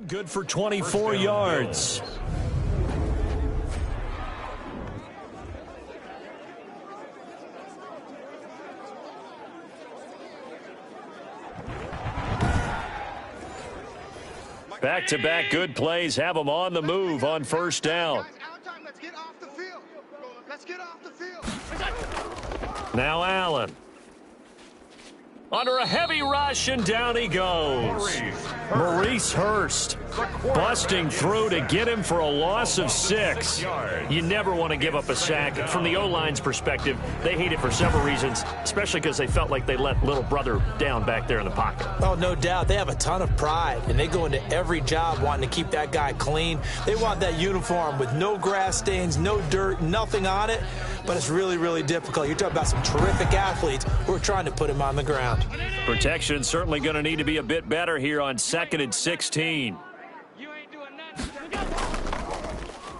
Good for 24 yards. Back-to-back good plays have them on the move on first down. Let's get off the field. Let's get off the field. Now Allen. Under a heavy rush, and down he goes. Maurice Hurst busting through to get him for a loss of 6. You never want to give up a sack. From the O-line's perspective, they hate it for several reasons, especially because they felt like they let little brother down back there in the pocket. Oh, no doubt. They have a ton of pride, and they go into every job wanting to keep that guy clean. They want that uniform with no grass stains, no dirt, nothing on it, but it's really, really difficult. You're talking about some terrific athletes who are trying to put him on the ground. Protection certainly going to need to be a bit better here on 2nd and 16.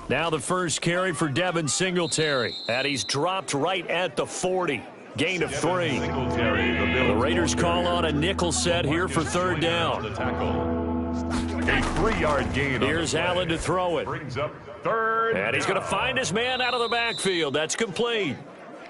Now the first carry for Devin Singletary, and he's dropped right at the 40. Gain of 3. The Raiders call on a nickel set here for third down. A 3-yard gain. Here's Allen to throw it. Brings up third. And he's going to find his man out of the backfield. That's complete.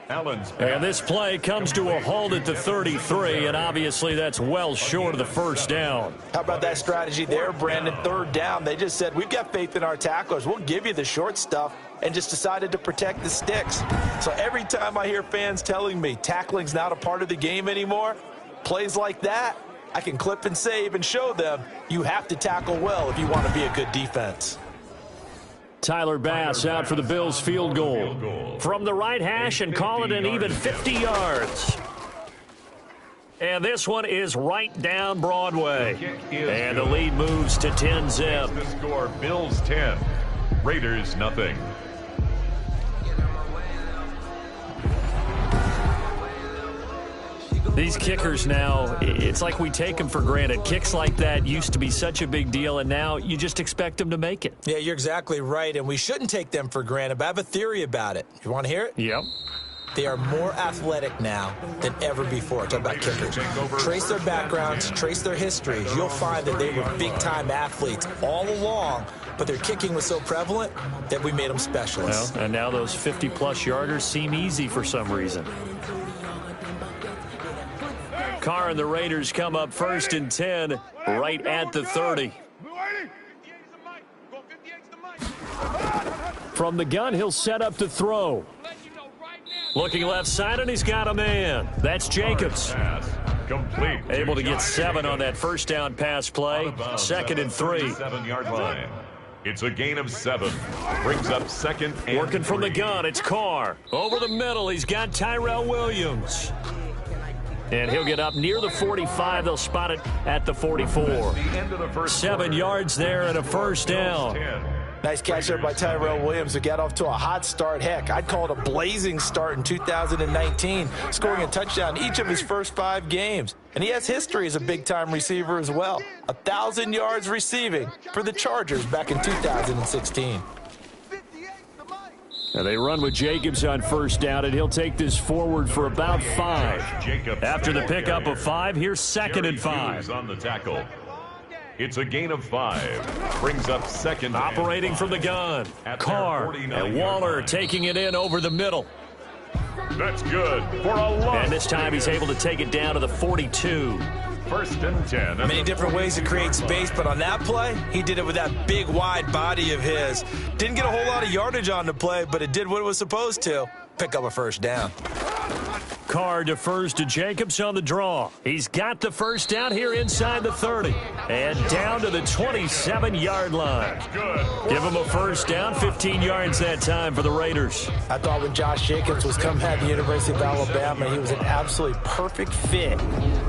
And this play comes to a halt at the 33, and obviously that's well short of the first down. How about that strategy there, Brandon? Third down. They just said, we've got faith in our tacklers. We'll give you the short stuff, and just decided to protect the sticks. So every time I hear fans telling me tackling's not a part of the game anymore, plays like that, I can clip and save and show them you have to tackle well if you want to be a good defense. Tyler Bass out for the Bills field goal from the right hash, and call it an even 50 yards. And this one is right down Broadway. And the lead moves to 10-zip. The score, Bills 10, Raiders nothing. These kickers now, it's like we take them for granted. Kicks like that used to be such a big deal, and now you just expect them to make it. Yeah, you're exactly right, and we shouldn't take them for granted, but I have a theory about it. You want to hear it? Yep. They are more athletic now than ever before. Talk about kickers. Trace their backgrounds, trace their histories. You'll find that they were big-time athletes all along, but their kicking was so prevalent that we made them specialists. Well, and now those 50-plus yarders seem easy for some reason. Carr and the Raiders come up 1st and 10 right at the 30. From the gun, he'll set up to throw. Looking left side, and he's got a man. That's Jacobs. Complete. Able to get 7 on that first down pass play. 2nd and 3. 7-yard line. It's a gain of 7. Brings up 2nd and Working from 3. the gun, it's Carr. Over the middle, he's got Tyrell Williams. And he'll get up near the 45. They'll spot it at the 44. 7 yards there and a first down. Nice catch there by Tyrell Williams, who got off to a hot start. Heck, I'd call it a blazing start in 2019, scoring a touchdown each of his first 5 games. And he has history as a big-time receiver as well. 1,000 yards receiving for the Chargers back in 2016. And they run with Jacobs on first down, and he'll take this forward for about 5. After the pickup of 5, here's 2nd and 5. On the tackle. It's a gain of 5. Brings up 2nd. Operating from the gun. Carr and Waller taking it in over the middle. That's good for a loss. And this time he's able to take it down to the 42. 1st and 10. Many different ways to create space, but on that play, he did it with that big, wide body of his. Didn't get a whole lot of yardage on the play, but it did what it was supposed to. Pick up a first down. Carr defers to Jacobs on the draw. He's got the first down here inside the 30. And down to the 27-yard line. Give him a first down, 15 yards that time for the Raiders. I thought when Josh Jacobs was coming out of the University of Alabama, he was an absolutely perfect fit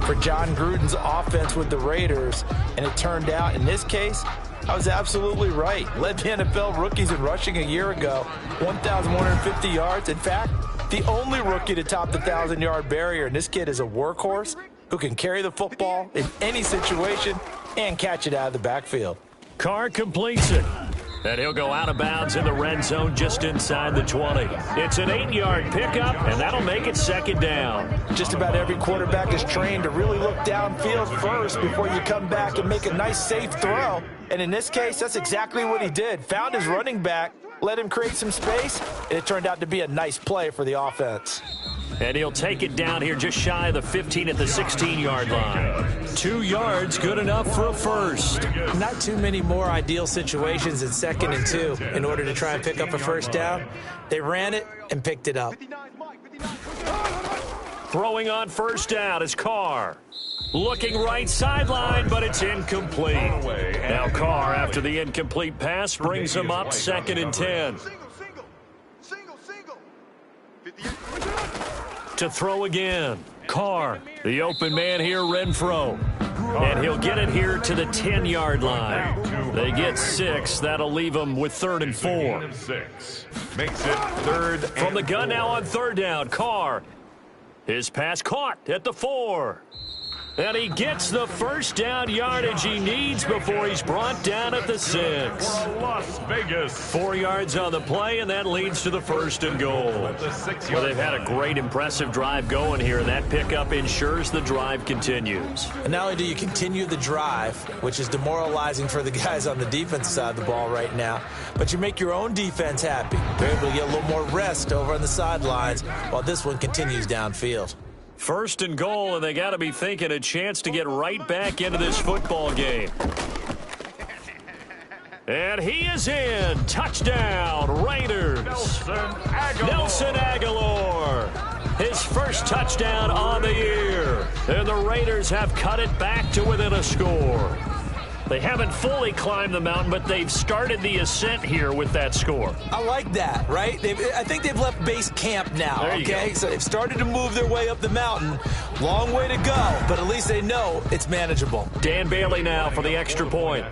for John Gruden's offense with the Raiders. And it turned out, in this case, I was absolutely right. Led the NFL rookies in rushing a year ago, 1,150 yards. In fact, the only rookie to top the 1,000-yard barrier. And this kid is a workhorse who can carry the football in any situation and catch it out of the backfield. Carr completes it. And he'll go out of bounds in the red zone just inside the 20. It's an 8-yard pickup, and that'll make it second down. Just about every quarterback is trained to really look downfield first before you come back and make a nice, safe throw. And in this case, that's exactly what he did. Found his running back, let him create some space, and it turned out to be a nice play for the offense. And he'll take it down here just shy of the 15 at the 16-yard line. 2 yards, good enough for a first. Not too many more ideal situations in 2nd and 2 in order to try and pick up a first down. They ran it and picked it up. Throwing on first down is Carr. Looking right sideline, but it's incomplete. Now Carr, after the incomplete pass, brings him up 2nd and 10. To throw again. Carr, the open man here, Renfro. And he'll get it here to the 10-yard line. They get 6. That'll leave them with 3rd and 4. Makes it 3rd. From the gun now on 3rd down. Carr. His pass caught at the 4. And he gets the first down yardage he needs before he's brought down at the 6. Las Vegas. 4 yards on the play, and that leads to the 1st and goal. Well, they've had a great, impressive drive going here, and that pickup ensures the drive continues. And not only do you continue the drive, which is demoralizing for the guys on the defensive side of the ball right now, but you make your own defense happy. They're able to get a little more rest over on the sidelines while this one continues downfield. 1st and goal, and they got to be thinking a chance to get right back into this football game. And he is in. Touchdown, Raiders. Nelson Aguilar. His first touchdown on the year. And the Raiders have cut it back to within a score. They haven't fully climbed the mountain, but they've started the ascent here with that score. I like that, right? I think they've left base camp now, okay? So they've started to move their way up the mountain. Long way to go, but at least they know it's manageable. Dan Bailey now for the extra point.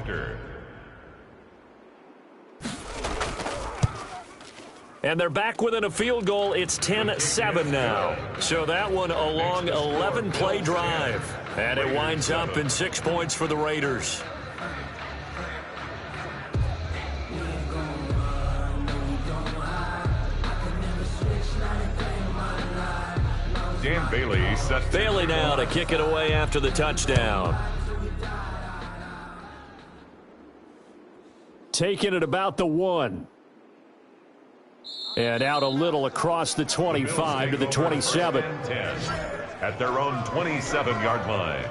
And they're back within a field goal. It's 10-7 now. So that one a long 11-play drive. And it winds up in 6 points for the Raiders. Dan Bailey set. Bailey now to kick it away after the touchdown. Taking it about the 1. And out a little across the 25 to the 27. 10 at their own 27-yard line.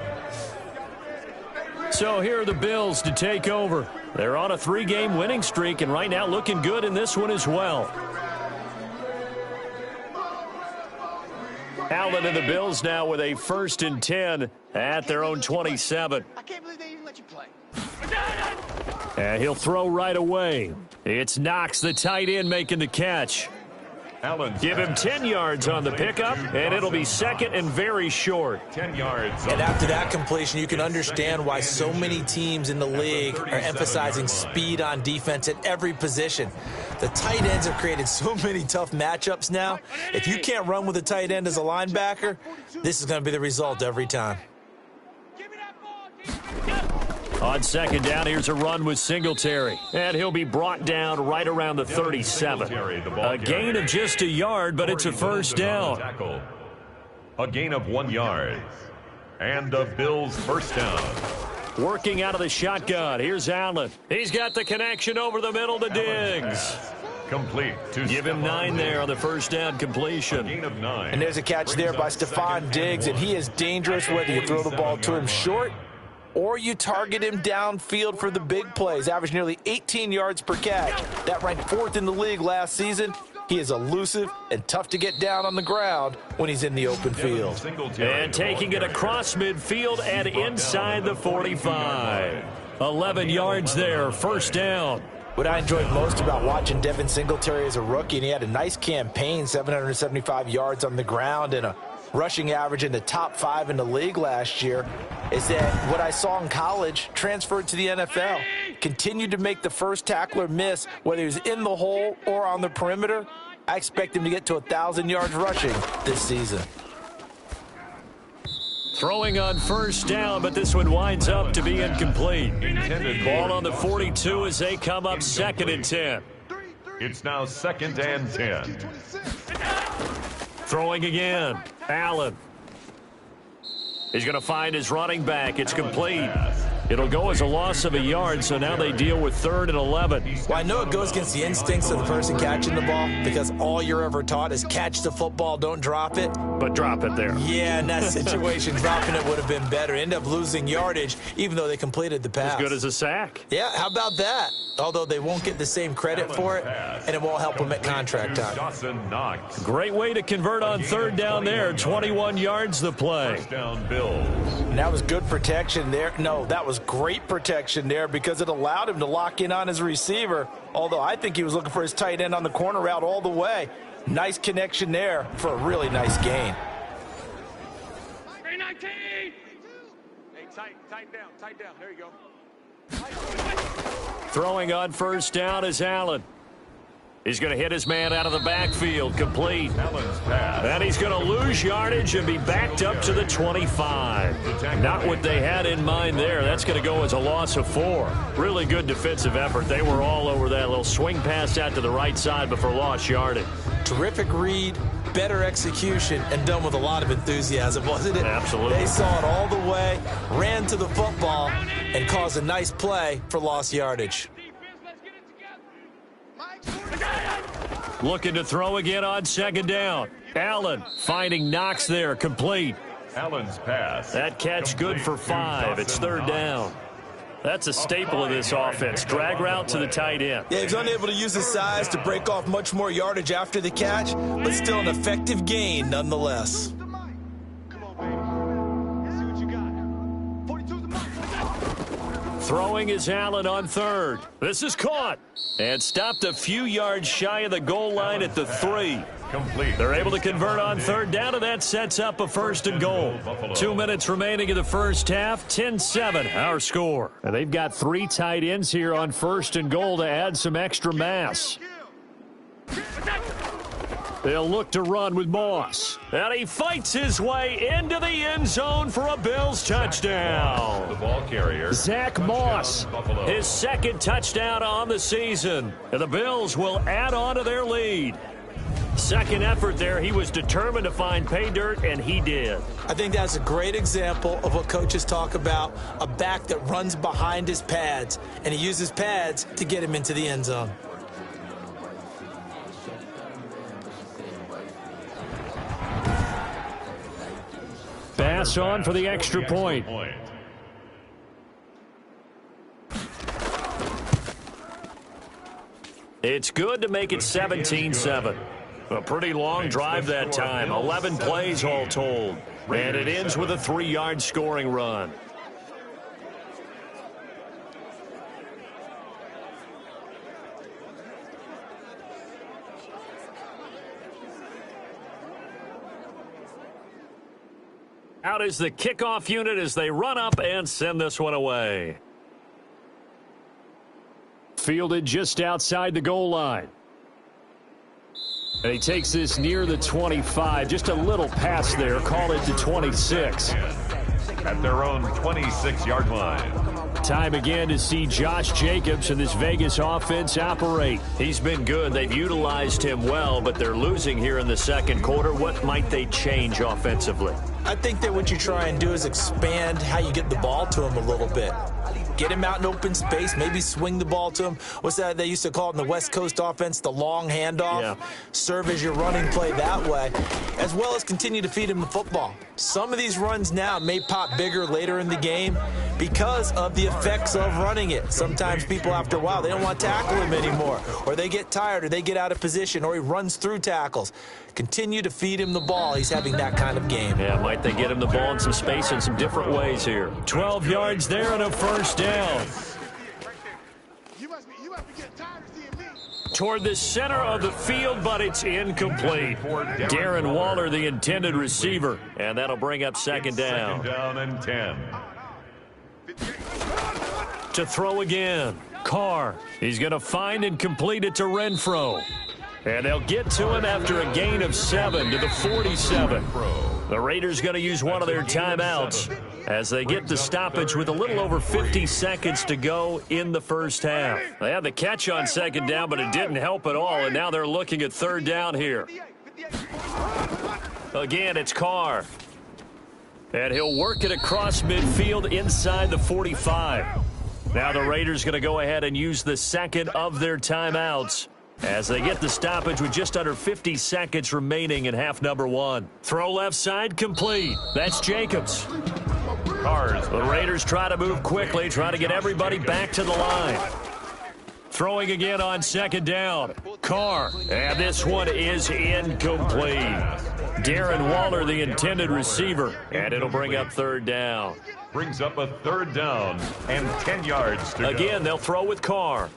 So here are the Bills to take over. They're on a 3-game winning streak, and right now looking good in this one as well. Allen and the Bills now with a 1st and 10 at their own 27. I can't believe they even let you play. And he'll throw right away. It's Knox, the tight end, making the catch. Allen. Give him 10 yards on the pickup, and it'll be 2nd and very short. 10 yards. And after that completion, you can understand why so many teams in the league are emphasizing speed on defense at every position. The tight ends have created so many tough matchups now. If you can't run with a tight end as a linebacker, this is going to be the result every time. On 2nd down, here's a run with Singletary. And he'll be brought down right around the 37. A gain of just a yard, but it's a first down. A gain of 1 yard. And a Bills first down. Working out of the shotgun. Here's Allen. He's got the connection over the middle to Diggs. Complete. Give him 9 there on the first down completion. Gain of 9. And there's a catch there by Stephon Diggs, and he is dangerous whether you throw the ball to him short or you target him downfield for the big plays. Averaged nearly 18 yards per catch. That ranked 4th in the league last season. He is elusive and tough to get down on the ground when he's in the open field. And taking it across midfield and inside the 45. 11 yards there, first down. What I enjoyed most about watching Devin Singletary as a rookie, and he had a nice campaign, 775 yards on the ground and a rushing average in the top 5 in the league last year, is that what I saw in college transferred to the NFL. Continued to make the first tackler miss, whether he was in the hole or on the perimeter. I expect him to get to 1,000 yards rushing this season. Throwing on first down, but this one winds up to be incomplete. Ball on the 42 as they come up 2nd and 10. It's now 2nd and 10. Throwing again. Allen. He's going to find his running back. It's complete. It'll go as a loss of a yard, so now they deal with 3rd and 11. Well, I know it goes against the instincts of the person catching the ball because all you're ever taught is catch the football, don't drop it. But drop it there. Yeah, in that situation, dropping it would have been better. End up losing yardage, even though they completed the pass. As good as a sack. Yeah, how about that? Although they won't get the same credit for it, and it won't help them at contract time. Great way to convert on 3rd down there. 21 yards the play. First down, Bills. And that was good protection there. No, that was great protection there because it allowed him to lock in on his receiver, although I think he was looking for his tight end on the corner route all the way. Nice connection there for a really nice gain. 319. Hey, tight down. There you go. Throwing on first down is Allen. He's going to hit his man out of the backfield, complete. And he's going to lose yardage and be backed up to the 25. Not what they had in mind there. That's going to go as a loss of 4. Really good defensive effort. They were all over that little swing pass out to the right side, but for lost yardage. Terrific read, better execution, and done with a lot of enthusiasm, wasn't it? Absolutely. They saw it all the way, ran to the football, and caused a nice play for lost yardage. Looking to throw again on 2nd down. Allen finding Knox there, complete. Allen's pass. That catch good for 5. It's 3rd down. That's a staple of this offense. Drag route to the tight end. Yeah, he's unable to use his size to break off much more yardage after the catch, but still an effective gain nonetheless. Come on, baby. See what you got. 42's the mark. Throwing is Allen on 3rd. This is caught and stopped a few yards shy of the goal line at the 3. Complete. They're able to convert on 3rd down, and that sets up a 1st and goal. 2 minutes remaining in the first half. 10-7, our score. And they've got 3 tight ends here on 1st and goal to add some extra mass. They'll look to run with Moss. And he fights his way into the end zone for a Bills touchdown. The ball carrier, Zach Moss, his 2nd touchdown on the season. And the Bills will add on to their lead. 2nd effort there. He was determined to find pay dirt, and he did. I think that's a great example of what coaches talk about, a back that runs behind his pads, and he uses pads to get him into the end zone. Pass on for the extra point. It's good to make it 17-7. A pretty long drive that time. 11 plays all told. And it ends with a 3-yard scoring run. Out is the kickoff unit as they run up and send this one away. Fielded just outside the goal line. And he takes this near the 25. Just a little pass there. Call it to 26. At their own 26-yard line. Time again to see Josh Jacobs and this Vegas offense operate. He's been good. They've utilized him well, but they're losing here in the 2nd quarter. What might they change offensively? I think that what you try and do is expand how you get the ball to him a little bit. Get him out in open space, maybe swing the ball to him. What's that they used to call it in the West Coast offense, the long handoff? Yeah. Serve as your running play that way, as well as continue to feed him the football. Some of these runs now may pop bigger later in the game because of the effects of running it. Sometimes people, after a while, they don't want to tackle him anymore, or they get tired, or they get out of position, or he runs through tackles. Continue to feed him the ball. He's having that kind of game. Yeah, might they get him the ball in some space in some different ways here. 12 yards there and a 1st down. You must be getting tired of seeing me. Toward the center of the field, but it's incomplete. Darren Waller, the intended receiver, and that'll bring up 2nd down. 2nd down and 10. To throw again, Carr. He's going to find and complete it to Renfro. And they'll get to him after a gain of 7 to the 47. The Raiders going to use one of their timeouts as they get the stoppage with a little over 50 seconds to go in the first half. They had the catch on second down, but it didn't help at all, and now they're looking at third down here. Again, it's Carr. And he'll work it across midfield inside the 45. Now the Raiders going to go ahead and use the second of their timeouts as they get the stoppage with just under 50 seconds remaining in half number one. Throw left side complete. That's Jacobs. The Raiders try to move quickly, try to get everybody back to the line. Throwing again on second down. Carr. And this one is incomplete. Darren Waller, the intended receiver. And it'll bring up third down. Brings up a third down and 10 yards to go. Again, they'll throw with Carr.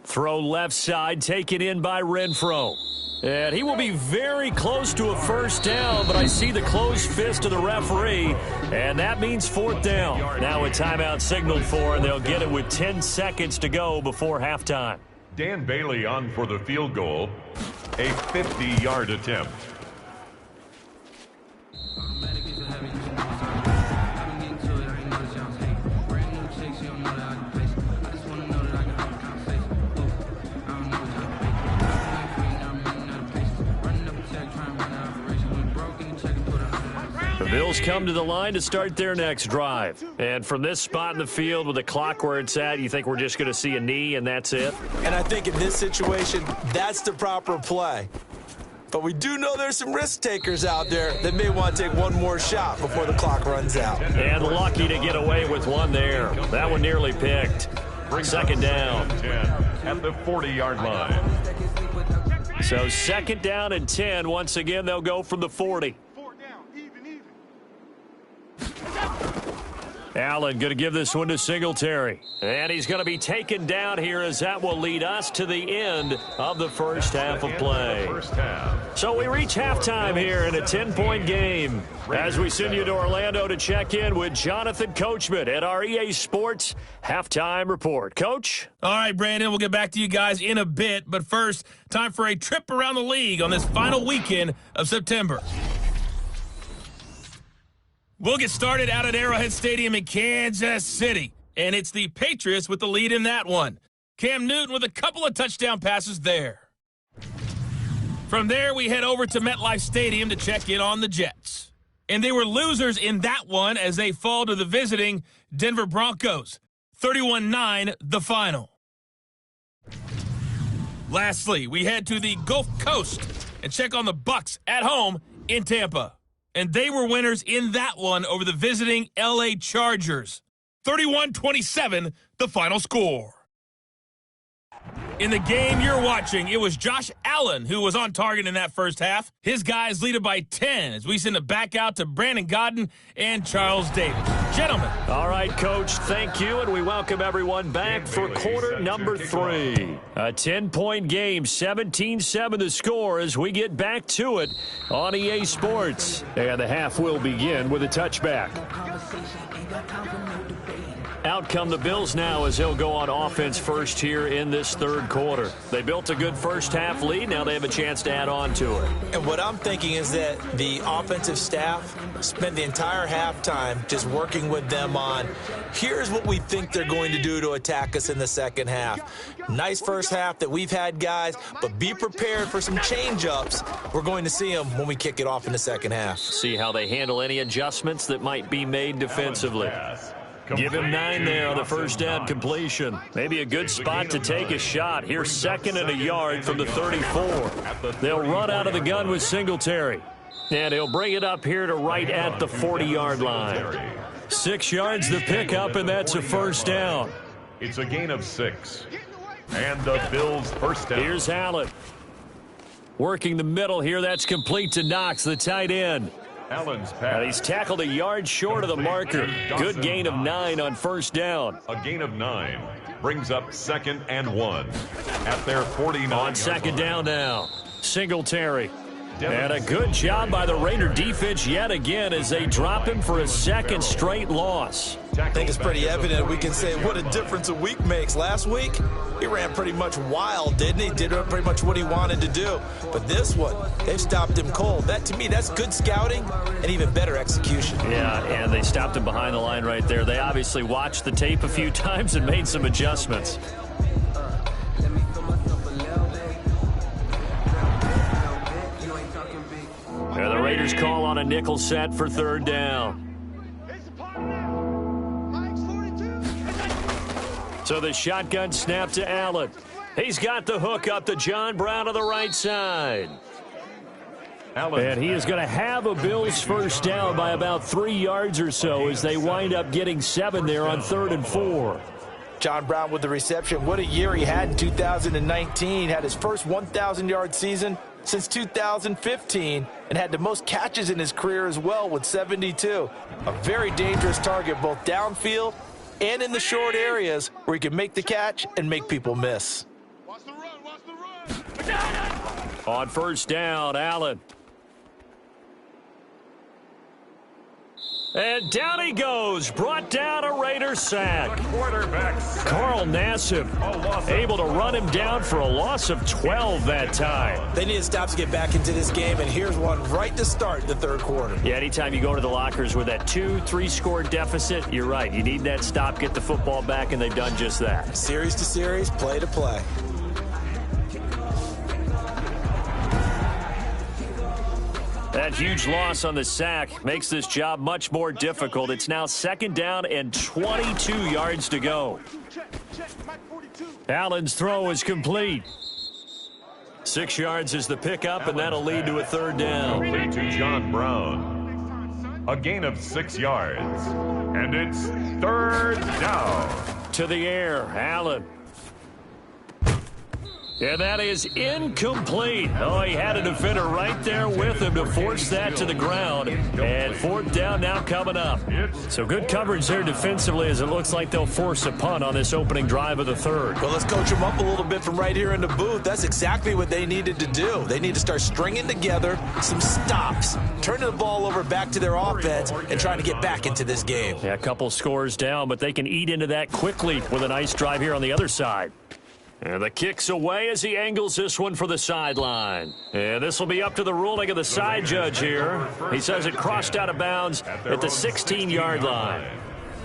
Throw left side, taken in by Renfro. And he will be very close to a first down, but I see the closed fist of the referee, and that means fourth down. Now a timeout signaled for, and they'll get it with 10 seconds to go before halftime. Dan Bailey on for the field goal, a 50-yard attempt. Bills come to the line to start their next drive. And from this spot in the field with the clock where it's at, you think we're just going to see a knee and that's it? And I think in this situation, that's the proper play. But we do know there's some risk takers out there that may want to take one more shot before the clock runs out. And lucky to get away with one there. That one nearly picked. Second down. 10 at the 40-yard line. So second down and 10. Once again, they'll go from the 40. Allen going to give this one to Singletary. And he's going to be taken down here as that will lead us to the end of the first half of play. So we reach halftime here in a 10-point game as we send you to Orlando to check in with Jonathan Coachman at our EA Sports Halftime Report. Coach? All right, Brandon, we'll get back to you guys in a bit. But first, time for a trip around the league on this final weekend of September. We'll get started out at Arrowhead Stadium in Kansas City, and it's the Patriots with the lead in that one. Cam Newton with a couple of touchdown passes there. From there, we head over to MetLife Stadium to check in on the Jets. And they were losers in that one as they fall to the visiting Denver Broncos. 31-9, the final. Lastly, we head to the Gulf Coast and check on the Bucs at home in Tampa. And they were winners in that one over the visiting L.A. Chargers. 31-27, the final score. In the game you're watching, it was Josh Allen who was on target in that first half. His guys lead it by 10 as we send it back out to Brandon Godden and Charles Davis. Gentlemen. All right, Coach, thank you, and we welcome everyone back for quarter number 3. A 10-point game, 17-7 the score as we get back to it on EA Sports. And the half will begin with a touchback. Out come the Bills now as they'll go on offense first here in this third quarter. They built a good first half lead. Now they have a chance to add on to it. And what I'm thinking is that the offensive staff spent the entire halftime just working with them on, here's what we think they're going to do to attack us in the second half. Nice first half that we've had, guys, but be prepared for some change-ups. We're going to see them when we kick it off in the second half. See how they handle any adjustments that might be made defensively. Give him 9 there on the first down completion. Maybe a good spot to take a shot. Here's second and a yard from the 34. They'll run out of the gun with Singletary. And he'll bring it up here to right at the 40-yard line. 6 yards the pickup, and that's a first down. It's a gain of 6. And the Bills first down. Here's Allen. Working the middle here. That's complete to Knox, the tight end. Allen's pass. And he's tackled a yard short of the marker. Good gain of 9 on first down. A gain of 9 brings up second and 1 at their 49. On second down now. Singletary. And a good job by the Raider defense yet again as they drop him for a second straight loss. I think it's pretty evident. We can say what a difference a week makes. Last week, he ran pretty much wild, didn't he? Did pretty much what he wanted to do. But this one, they've stopped him cold. That, to me, that's good scouting and even better execution. Yeah, and they stopped him behind the line right there. They obviously watched the tape a few times and made some adjustments. And the Raiders call on a nickel set for third down. So the shotgun snap to Allen. He's got the hook up to John Brown on the right side. And he is going to have a Bills first down by about 3 yards or so as they wind up getting 7 there on 3rd and 4. John Brown with the reception. What a year he had in 2019. Had his first 1,000-yard season since 2015 and had the most catches in his career as well with 72. A very dangerous target both downfield and in the short areas where he can make the catch and make people miss. Watch the run, watch the run. On first down, Allen. And down he goes, brought down a Raider sack. Carl Nassib able to run him down for a loss of 12 that time. They need to stop to get back into this game, and here's one right to start the third quarter. Yeah, anytime you go to the lockers with that 2-3 score deficit, you're right. You need that stop, get the football back, and they've done just that. Series to series, play to play. That huge loss on the sack makes this job much more difficult. It's now 2nd down and 22 yards to go. Allen's throw is complete. 6 yards is the pickup, and that'll lead to a 3rd down. Complete to John Brown. A gain of 6 yards. And it's 3rd down. To the air, Allen. And that is incomplete. Oh, he had a defender right there with him to force that to the ground. And 4th down now coming up. So good coverage there defensively as it looks like they'll force a punt on this opening drive of the 3rd. Well, let's coach them up a little bit from right here in the booth. That's exactly what they needed to do. They need to start stringing together some stops, turning the ball over back to their offense, and trying to get back into this game. Yeah, a couple scores down, but they can eat into that quickly with a nice drive here on the other side. And the kick's away as he angles this one for the sideline. And this will be up to the ruling of the side judge here. He says it crossed out of bounds at the 16-yard line.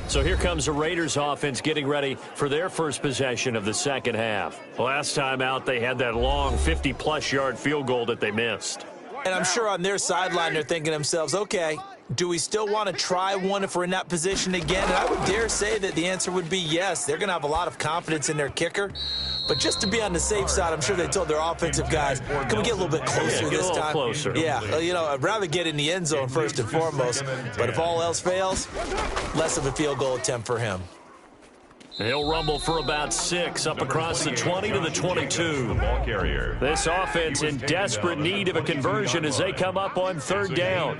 So here comes the Raiders offense getting ready for their first possession of the second half. Last time out, they had that long 50-plus yard field goal that they missed. And I'm sure on their sideline they're thinking to themselves, okay, do we still want to try one if we're in that position again? And I would dare say that the answer would be yes. They're going to have a lot of confidence in their kicker. But just to be on the safe side, I'm sure they told their offensive guys, can we get a little bit closer this time? Closer. Yeah, you know, I'd rather get in the end zone first and foremost. But if all else fails, less of a field goal attempt for him. He'll rumble for about 6 up across the 20 to the 22. This offense in desperate need of a conversion as they come up on 3rd down.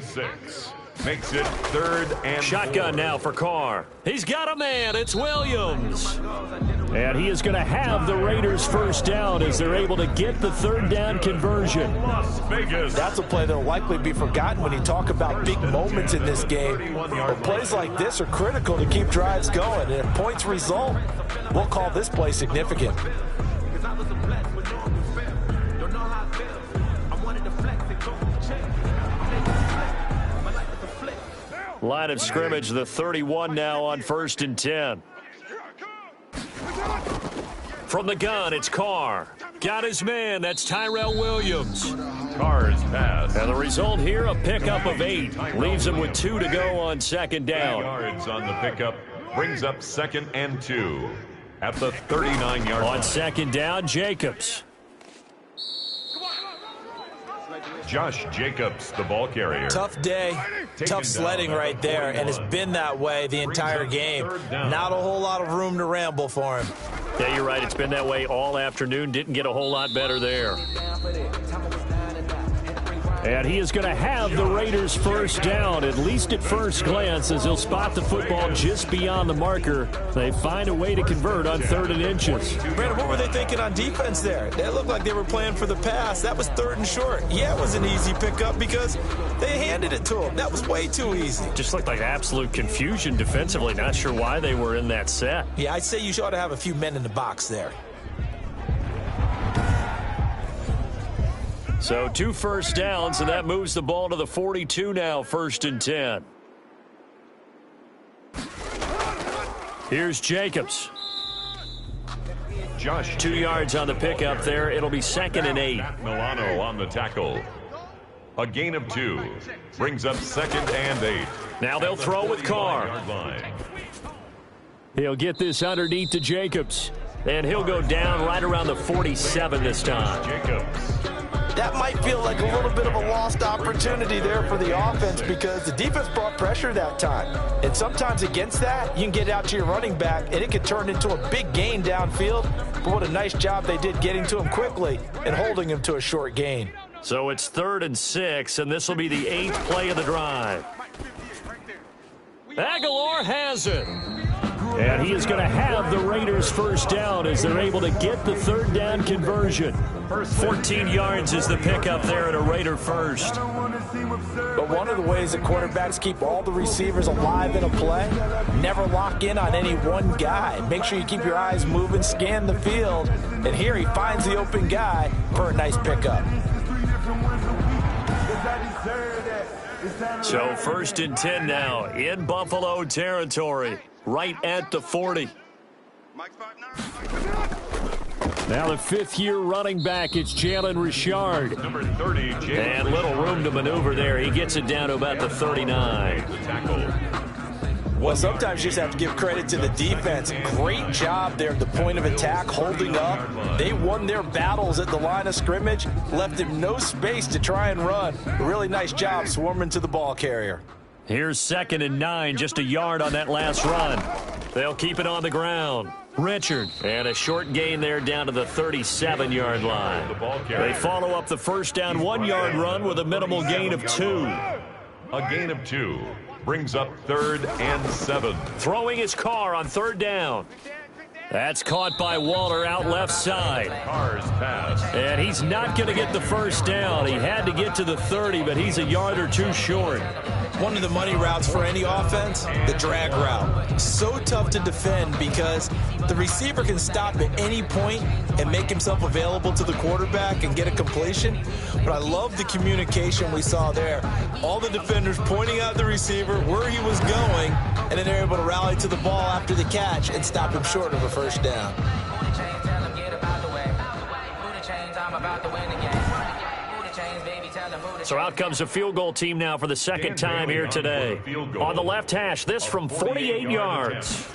Makes it 3rd and Shotgun 4. now for Carr. He's got a man. It's Williams. And he is going to have the Raiders first down as they're able to get the 3rd down conversion. Las Vegas. That's a play that will likely be forgotten when you talk about big moments in this game. But plays like this are critical to keep drives going. And if points result, we'll call this play significant. Line of scrimmage, the 31 now on 1st and 10. From the gun, it's Carr. Got his man. That's Tyrell Williams. Carr's pass. And the result here, a pickup of 8. Leaves him with 2 to go on 2nd down. Yards on the pickup. Brings up 2nd and 2 at the 39-yard line. On 2nd down, Jacobs. Josh Jacobs, the ball carrier. Tough day, tough sledding right there, and it's been that way the entire game. Not a whole lot of room to ramble for him. Yeah, you're right. It's been that way all afternoon. Didn't get a whole lot better there. And he is going to have the Raiders first down, at least at first glance, as he'll spot the football just beyond the marker. They find a way to convert on 3rd and inches. Brandon, what were they thinking on defense there? They looked like they were playing for the pass. That was 3rd and short. Yeah, it was an easy pickup because they handed it to him. That was way too easy. Just looked like absolute confusion defensively. Not sure why they were in that set. Yeah, I'd say you ought to have a few men in the box there. So 2 first downs, and that moves the ball to the 42 now, 1st and 10. Here's Jacobs. Josh 2 yards on the pickup there. It'll be 2nd and 8. Milano on the tackle. A gain of 2 brings up 2nd and 8. Now they'll throw with Carr. He'll get this underneath to Jacobs, and he'll go down right around the 47 this time. Jacobs. That might feel like a little bit of a lost opportunity there for the offense because the defense brought pressure that time. And sometimes against that, you can get out to your running back, and it could turn into a big gain downfield. But what a nice job they did getting to him quickly and holding him to a short gain. So it's 3rd and 6, and this will be the 8th play of the drive. Aguilar has it. And he is going to have the Raiders first down as they're able to get the 3rd down conversion. 14 yards is the pickup there at a Raider first. But one of the ways that quarterbacks keep all the receivers alive in a play, never lock in on any one guy. Make sure you keep your eyes moving, scan the field, and here he finds the open guy for a nice pickup. So 1st and 10 now in Buffalo territory, right at the 40. Now the 5th-year running back, it's Jalen Richard. Number 30, Jalen And little room to maneuver there. He gets it down to about the 39. The tackle. Well, sometimes you just have to give credit to the defense. Great job there at the point of attack, holding up. They won their battles at the line of scrimmage, left him no space to try and run. Really nice job swarming to the ball carrier. Here's 2nd and 9, just a yard on that last run. They'll keep it on the ground. Richard, and a short gain there down to the 37-yard line. They follow up the first down 1-yard run with a minimal gain of 2. A gain of 2 brings up 3rd and 7. Throwing his Carr on 3rd down. That's caught by Waller out left side. Carr's pass. And he's not going to get the first down. He had to get to the 30, but he's a yard or 2 short. One of the money routes for any offense, the drag route. So tough to defend because the receiver can stop at any point and make himself available to the quarterback and get a completion. But I love the communication we saw there. All the defenders pointing out the receiver where he was going, and then they're able to rally to the ball after the catch and stop him short of a first down. So out comes a field goal team now for the 2nd time here today. On the left hash, this from 48 yards.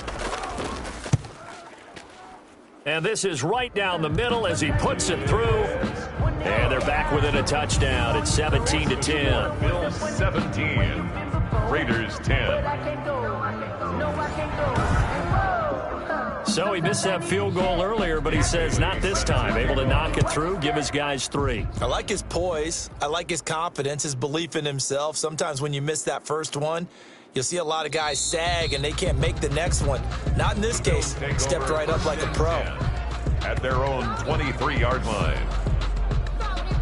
And this is right down the middle as he puts it through. And they're back within a touchdown. It's 17-10. Bills 17. Raiders 10. So he missed that field goal earlier, but he says not this time. Able to knock it through, give his guys 3. I like his poise. I like his confidence, his belief in himself. Sometimes when you miss that first one, you'll see a lot of guys sag and they can't make the next one. Not in this case. Stepped right up like a pro. At their own 23-yard line.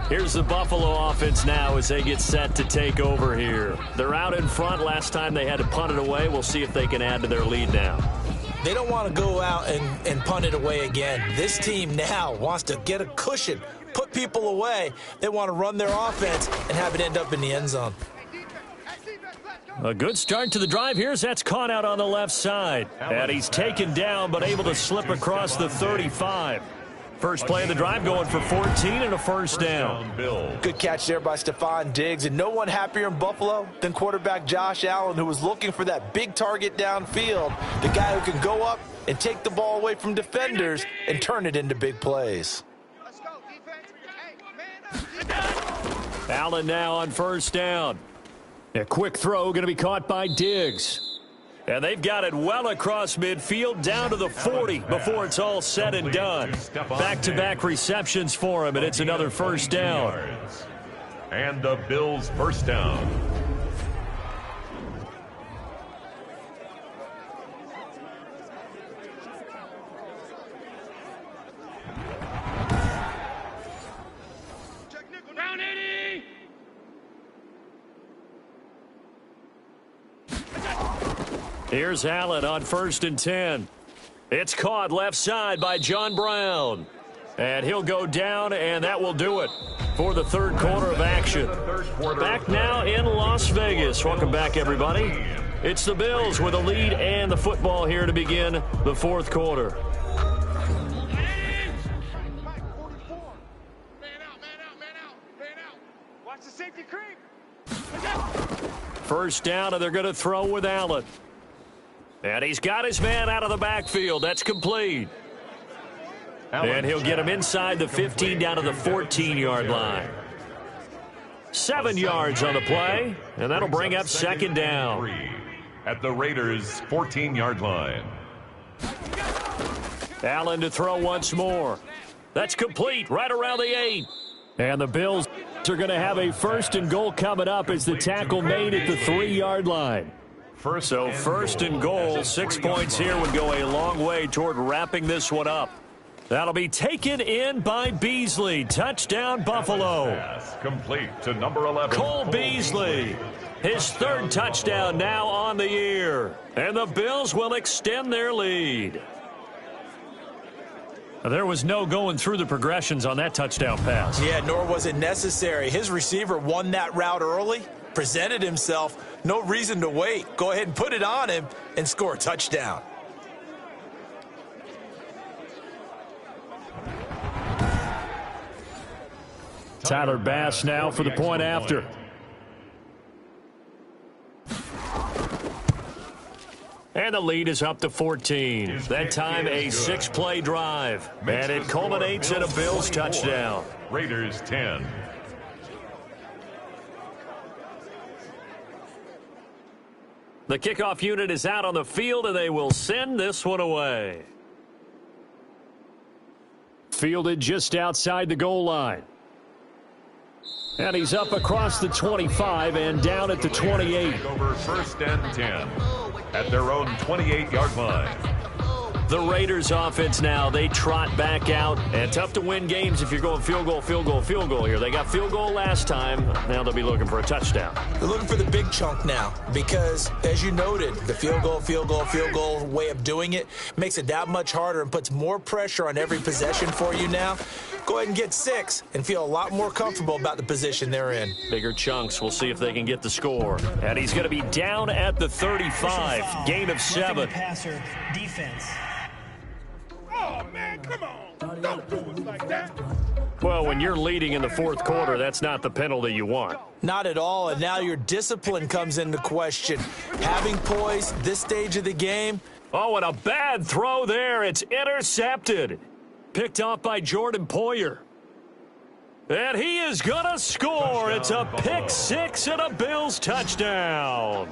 Here's the Buffalo offense now as they get set to take over here. They're out in front. Last time they had to punt it away. We'll see if they can add to their lead now. They don't want to go out and punt it away again. This team now wants to get a cushion, put people away. They want to run their offense and have it end up in the end zone. A good start to the drive here as that's caught out on the left side. And he's taken down but able to slip across the 35. First play of the drive going for 14 and a first down. Good catch there by Stephon Diggs, and no one happier in Buffalo than quarterback Josh Allen, who was looking for that big target downfield, the guy who can go up and take the ball away from defenders and turn it into big plays. Allen now on first down. A quick throw going to be caught by Diggs. And they've got it well across midfield down to the 40 before it's all said and done. Back-to-back receptions for him, and it's another first down. And the Bills first down. Round 80! Here's Allen on 1st and 10. It's caught left side by John Brown. And he'll go down, and that will do it for the third quarter of action. Back now in Las Vegas. Welcome back, everybody. It's the Bills with a lead and the football here to begin the fourth quarter. Watch the safety creep. First down, and they're going to throw with Allen. And he's got his man out of the backfield. That's complete. And he'll get him inside the 15 down to the 14-yard line. 7 yards on the play, and that'll bring up second down. At the Raiders' 14-yard line. Allen to throw once more. That's complete right around the 8. And the Bills are going to have a first and goal coming up as the tackle made at the 3-yard line. So first and goal, 6 points here would go a long way toward wrapping this one up. That'll be taken in by Beasley. Touchdown, Buffalo. Pass complete to number 11. Cole Beasley. His third touchdown now on the year. And the Bills will extend their lead. There was no going through the progressions on that touchdown pass. Yeah, nor was it necessary. His receiver won that route early, presented himself. No reason to wait. Go ahead and put it on him and score a touchdown. Tyler Bass now for the point after. And the lead is up to 14. That time a 6-play drive. And it culminates in a Bills touchdown. Raiders 10. The kickoff unit is out on the field, and they will send this one away. Fielded just outside the goal line. And he's up across the 25 and down at the 28. Over 1st and 10 at their own 28-yard line. The Raiders offense now, they trot back out. And tough to win games if you're going field goal, field goal, field goal here. They got field goal last time. Now they'll be looking for a touchdown. They're looking for the big chunk now because, as you noted, the field goal way of doing it makes it that much harder and puts more pressure on every possession for you now. Go ahead and get 6 and feel a lot more comfortable about the position they're in. Bigger chunks. We'll see if they can get the score. And he's going to be down at the 35. Gain of 7. Passer defense. Oh, man, come on. Don't do us like that. Well, when you're leading in the fourth quarter, that's not the penalty you want. Not at all, and now your discipline comes into question. Having poise this stage of the game. Oh, and a bad throw there. It's intercepted. Picked off by Jordan Poyer. And he is going to score. It's a pick 6 and a Bills touchdown.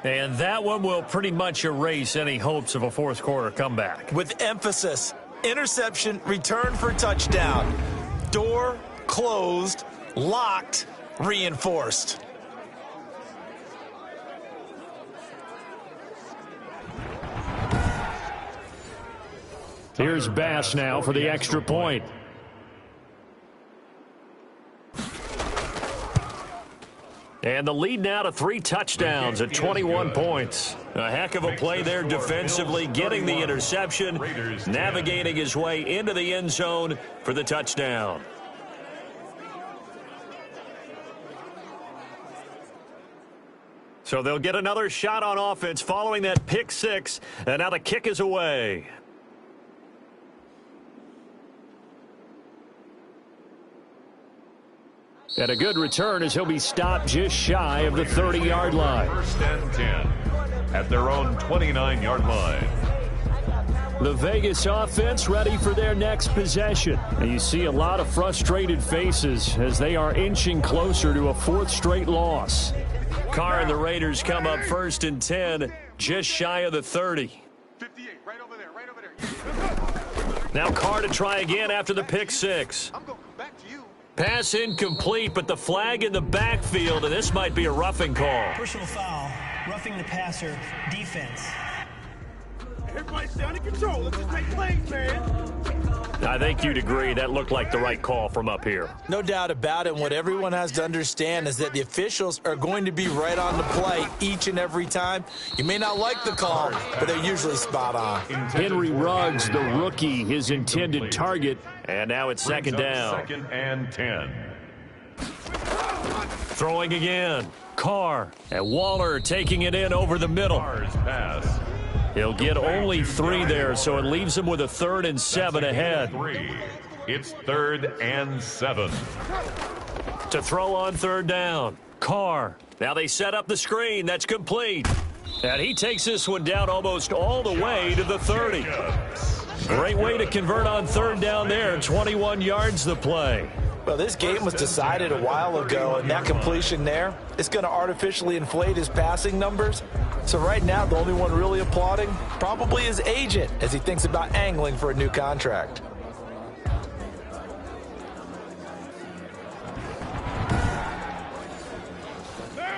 And that one will pretty much erase any hopes of a fourth quarter comeback. With emphasis, interception, return for touchdown. Door closed, locked, reinforced. Here's Bass now for the extra point. And the lead now to 3 touchdowns at 21 points. A heck of a play there defensively, getting the interception, navigating his way into the end zone for the touchdown. So they'll get another shot on offense following that pick 6, and now the kick is away. And a good return as he'll be stopped just shy of the 30-yard line. 1st and 10 at their own 29-yard line. The Vegas offense ready for their next possession. And you see a lot of frustrated faces as they are inching closer to a 4th straight loss. Carr and the Raiders come up 1st and 10, just shy of the 30. 58, right over there, right over there. Now Carr to try again after the pick six. I'm going back to you. Pass incomplete, but the flag in the backfield, and this might be a roughing call. Personal foul, roughing the passer, defense. Everybody stay under control. Let's just take plays, man. I think you'd agree that looked like the right call from up here. No doubt about it. What everyone has to understand is that the officials are going to be right on the play each and every time. You may not like the call, but they're usually spot on. Henry Ruggs, the rookie, his intended target, and now it's second down. Second and 10. Throwing again. Carr and Waller taking it in over the middle. Carr's pass. He'll get only 3 there, so it leaves him with a 3rd and 7 ahead. 3. It's 3rd and 7. To throw on 3rd down. Carr. Now they set up the screen. That's complete. And he takes this one down almost all the way to the 30. Great way to convert on 3rd down there. 21 yards the play. Well, this game was decided a while ago, and that completion there is going to artificially inflate his passing numbers. So right now, the only one really applauding probably his agent as he thinks about angling for a new contract.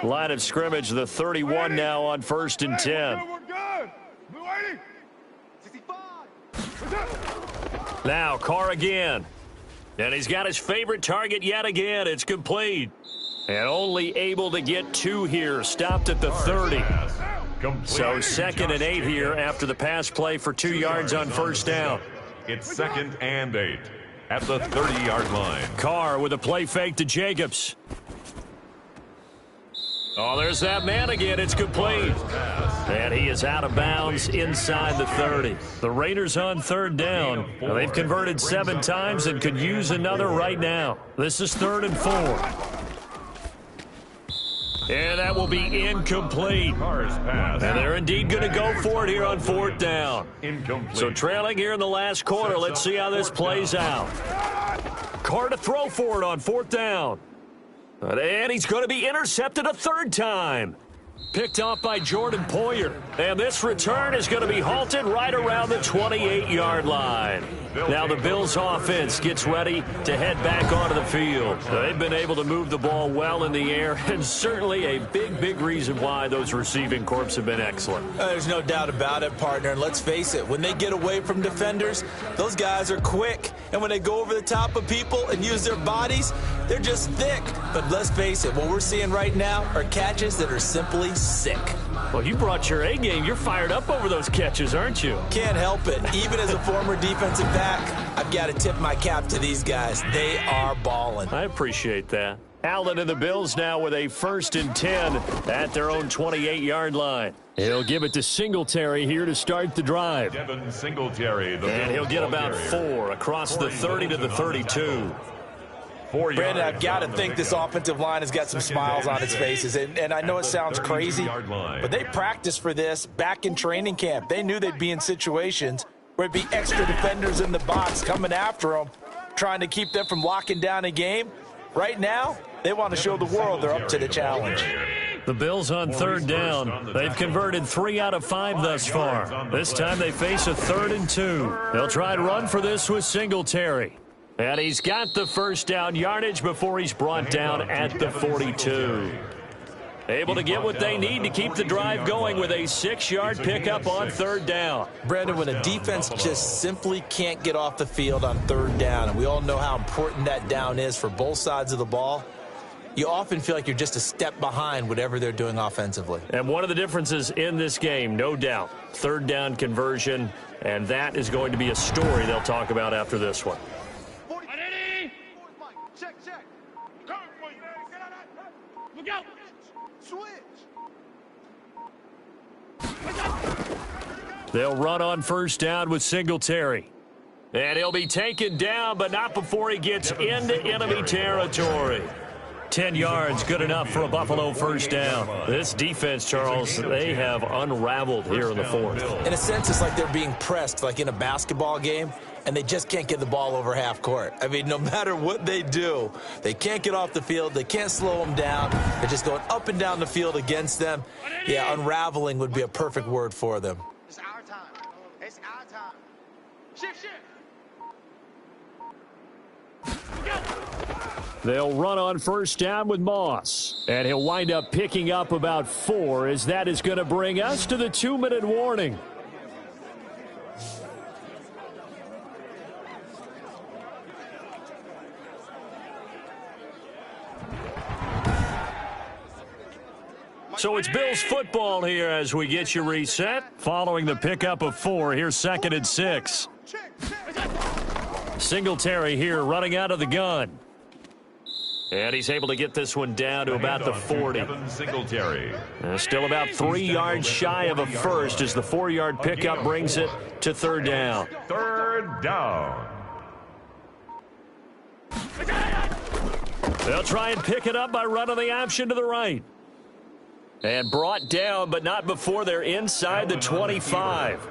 Line of scrimmage, the 31 now on 1st and 10. We're good. We're waiting. 65. Now Carr again. And he's got his favorite target yet again. It's complete. And only able to get 2 here. Stopped at the 30. So 2nd and 8 here after the pass play for 2 yards on 1st down. It's 2nd and 8 at the 30-yard line. Carr with a play fake to Jacobs. Oh, there's that man again. It's complete. And he is out of bounds inside the 30. The Raiders on 3rd down. Now, they've converted 7 times and could use another right now. This is 3rd and 4. And that will be incomplete. And they're indeed going to go for it here on 4th down. So trailing here in the last quarter. Let's see how this plays out. Carr to throw for it on 4th down. And he's going to be intercepted a 3rd time. Picked off by Jordan Poyer. And this return is going to be halted right around the 28-yard line. Now the Bills offense gets ready to head back onto the field. They've been able to move the ball well in the air, and certainly a big reason why those receiving corps have been excellent. There's no doubt about it, partner. And let's face it, when they get away from defenders, those guys are quick. And when they go over the top of people and use their bodies, they're just thick. But let's face it, what we're seeing right now are catches that are simply sick. Well, you brought your A game. You're fired up over those catches, aren't you? Can't help it. Even as a former defensive back, I've got to tip my cap to these guys. They are balling. I appreciate that. Allen and the Bills now with a 1st and 10 at their own 28-yard line. He'll give it to Singletary here to start the drive. Devin Singletary. And he'll get about 4 across the 30 to the 32. Brandon, I've got to think this offensive line has got some smiles on its faces. And I know it sounds crazy, but they practiced for this back in training camp. They knew they'd be in situations where it'd be extra defenders in the box coming after them, trying to keep them from locking down a game. Right now, they want to show the world they're up to the challenge. The Bills on 3rd down. They've converted 3 out of 5 thus far. This time they face a 3rd and 2. They'll try to run for this with Singletary. And he's got the 1st down yardage before he's brought down at the 42. Able to get what they need to keep the drive going with a 6-yard pickup on 3rd down. Brandon, when a defense just simply can't get off the field on 3rd down, and we all know how important that down is for both sides of the ball, you often feel like you're just a step behind whatever they're doing offensively. And one of the differences in this game, no doubt, 3rd down conversion, and that is going to be a story they'll talk about after this one. Check. Look out. Switch. They'll run on 1st down with Singletary. And he'll be taken down, but not before he gets into enemy territory. 10 yards, good enough for a Buffalo 1st down. This defense, Charles, they have unraveled here in the 4th. In a sense, it's like they're being pressed, like in a basketball game, and they just can't get the ball over half court. I mean, no matter what they do, they can't get off the field. They can't slow them down. They're just going up and down the field against them. Yeah, unraveling would be a perfect word for them. It's our time. It's our time. Shift. They'll run on first down with Moss. And he'll wind up picking up about 4, as that is going to bring us to the 2-minute warning. So it's Bills football here as we get you reset. Following the pickup of 4, here's 2nd and 6. Singletary here running out of the gun. And he's able to get this one down to about the 40. Singletary. Still about 3 yards shy of a first as the 4-yard pickup brings it to 3rd down. 3rd down. They'll try and pick it up by running the option to the right. And brought down, but not before they're inside the 25.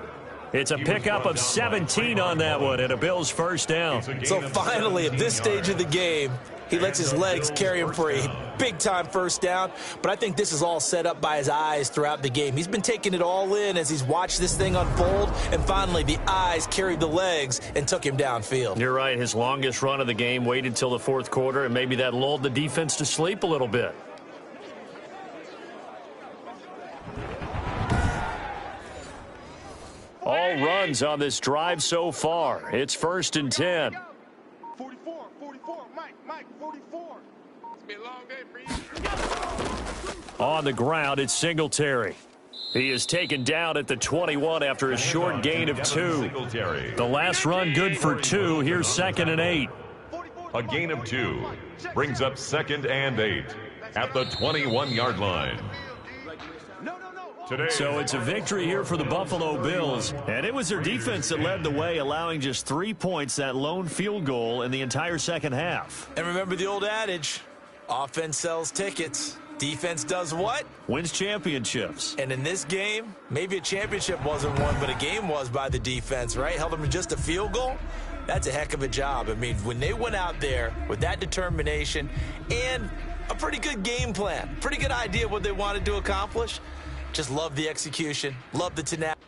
It's a pickup of 17 on that one and a Bills first down. So finally, at this stage of the game, he lets his legs carry him for a big-time first down. But I think this is all set up by his eyes throughout the game. He's been taking it all in as he's watched this thing unfold. And finally, the eyes carried the legs and took him downfield. You're right. His longest run of the game waited till the 4th quarter, and maybe that lulled the defense to sleep a little bit. All runs on this drive so far. It's 1st and 10. 44, Mike, 44. It's been a long day for you. On the ground, it's Singletary. He is taken down at the 21 after a short gain of 2. The last run good for 2. Here's 2nd and 8. A gain of 2 brings up 2nd and 8 at the 21-yard line. So it's a victory here for the Buffalo Bills. And it was their defense that led the way, allowing just 3 points, that lone field goal in the entire second half. And remember the old adage, offense sells tickets. Defense does what? Wins championships. And in this game, maybe a championship wasn't won, but a game was by the defense, right? Held them to just a field goal. That's a heck of a job. I mean, when they went out there with that determination and a pretty good game plan, pretty good idea of what they wanted to accomplish, just love the execution, love the tenacity.